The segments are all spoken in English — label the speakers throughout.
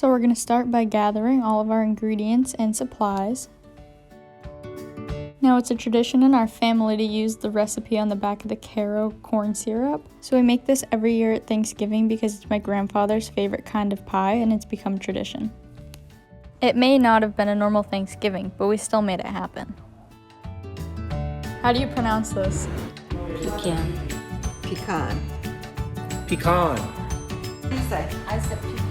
Speaker 1: So we're going to start by gathering all of our ingredients and supplies. Now it's a tradition in our family to use the recipe on the back of the Caro corn syrup. So we make this every year at Thanksgiving because it's my grandfather's favorite kind of pie and it's become tradition. It may not have been a normal Thanksgiving, but we still made it happen. How do you pronounce this?
Speaker 2: Pecan.
Speaker 3: Pecan.
Speaker 4: Pecan.
Speaker 3: What do you say?
Speaker 2: I said pecan.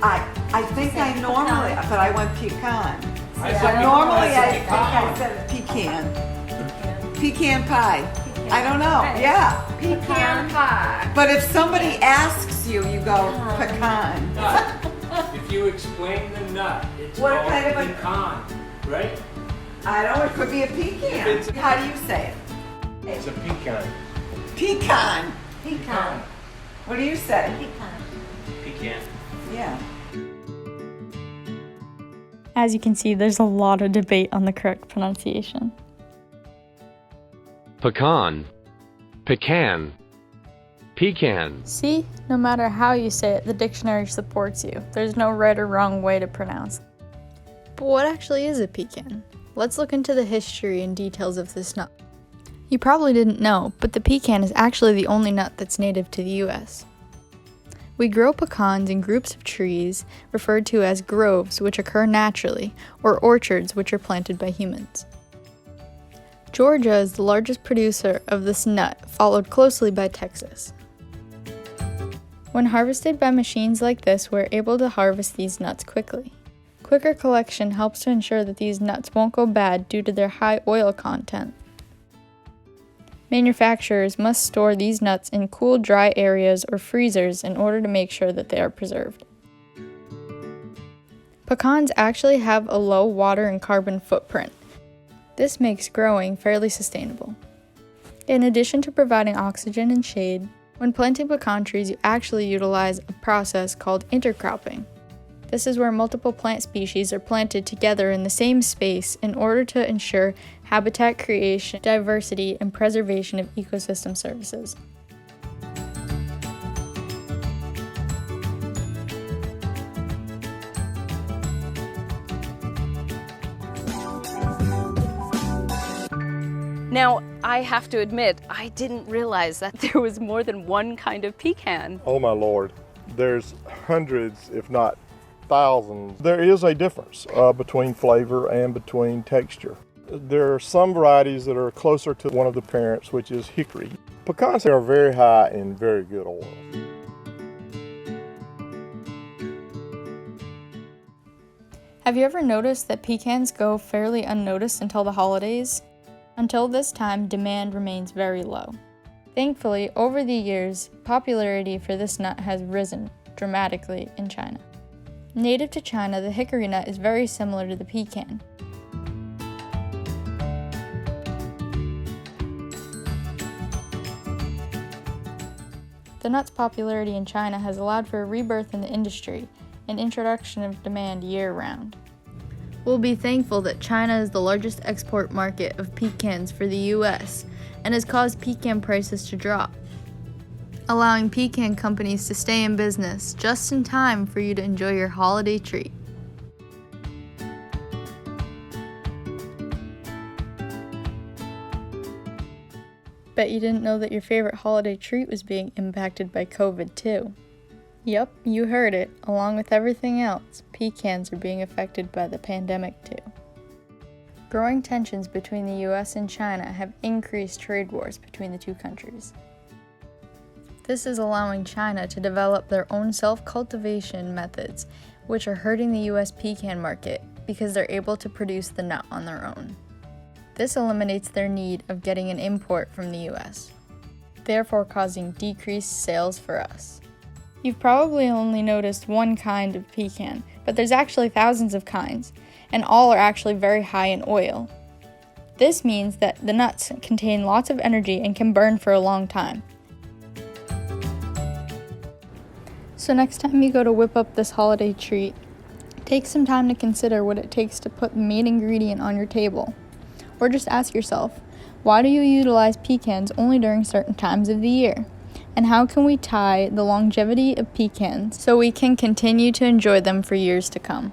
Speaker 3: I think I normally, but I went pecan.
Speaker 4: I said
Speaker 3: Normally
Speaker 4: pecan.
Speaker 3: I said pecan. Pecan pie. I don't know. Yeah.
Speaker 2: Pecan pie.
Speaker 3: But if somebody asks you, you go pecan.
Speaker 4: Nut. If you explain the nut, it's
Speaker 3: What
Speaker 4: called
Speaker 3: kind of a-
Speaker 4: pecan, right?
Speaker 3: I don't know. It could be a pecan. How do you say it?
Speaker 4: It's a pecan.
Speaker 3: Pecan.
Speaker 2: Pecan.
Speaker 3: What do you say?
Speaker 2: Pecan.
Speaker 4: Pecan.
Speaker 3: Yeah.
Speaker 1: As you can see, there's a lot of debate on the correct pronunciation.
Speaker 5: Pecan, pecan, pecan.
Speaker 1: See, no matter how you say it, the dictionary supports you. There's no right or wrong way to pronounce it. But what actually is a pecan? Let's look into the history and details of this nut. You probably didn't know, but the pecan is actually the only nut that's native to the US. We grow pecans in groups of trees referred to as groves, which occur naturally, or orchards, which are planted by humans. Georgia is the largest producer of this nut, followed closely by Texas. When harvested by machines like this, we're able to harvest these nuts quickly. Quicker collection helps to ensure that these nuts won't go bad due to their high oil content. Manufacturers must store these nuts in cool, dry areas or freezers in order to make sure that they are preserved. Pecans actually have a low water and carbon footprint. This makes growing fairly sustainable. In addition to providing oxygen and shade, when planting pecan trees, you actually utilize a process called intercropping. This is where multiple plant species are planted together in the same space in order to ensure habitat creation, diversity, and preservation of ecosystem services.
Speaker 6: Now, I have to admit, I didn't realize that there was more than one kind of pecan.
Speaker 7: Oh my Lord, there's hundreds, if not thousands. There is a difference between flavor and between texture. There are some varieties that are closer to one of the parents, which is hickory. Pecans are very high in very good oil.
Speaker 1: Have you ever noticed that pecans go fairly unnoticed until the holidays? Until this time, demand remains very low. Thankfully, over the years, popularity for this nut has risen dramatically in China. Native to China, the hickory nut is very similar to the pecan. The nut's popularity in China has allowed for a rebirth in the industry and introduction of demand year-round. We'll be thankful that China is the largest export market of pecans for the US and has caused pecan prices to drop, allowing pecan companies to stay in business just in time for you to enjoy your holiday treat. Bet you didn't know that your favorite holiday treat was being impacted by COVID too. Yep, you heard it. Along with everything else, pecans are being affected by the pandemic too. Growing tensions between the US and China have increased trade wars between the two countries. This is allowing China to develop their own self-cultivation methods, which are hurting the US pecan market because they're able to produce the nut on their own. This eliminates their need of getting an import from the US, therefore causing decreased sales for us. You've probably only noticed one kind of pecan, but there's actually thousands of kinds, and all are actually very high in oil. This means that the nuts contain lots of energy and can burn for a long time. So next time you go to whip up this holiday treat, take some time to consider what it takes to put the main ingredient on your table. Or just ask yourself, why do you utilize pecans only during certain times of the year? And how can we tie the longevity of pecans so we can continue to enjoy them for years to come?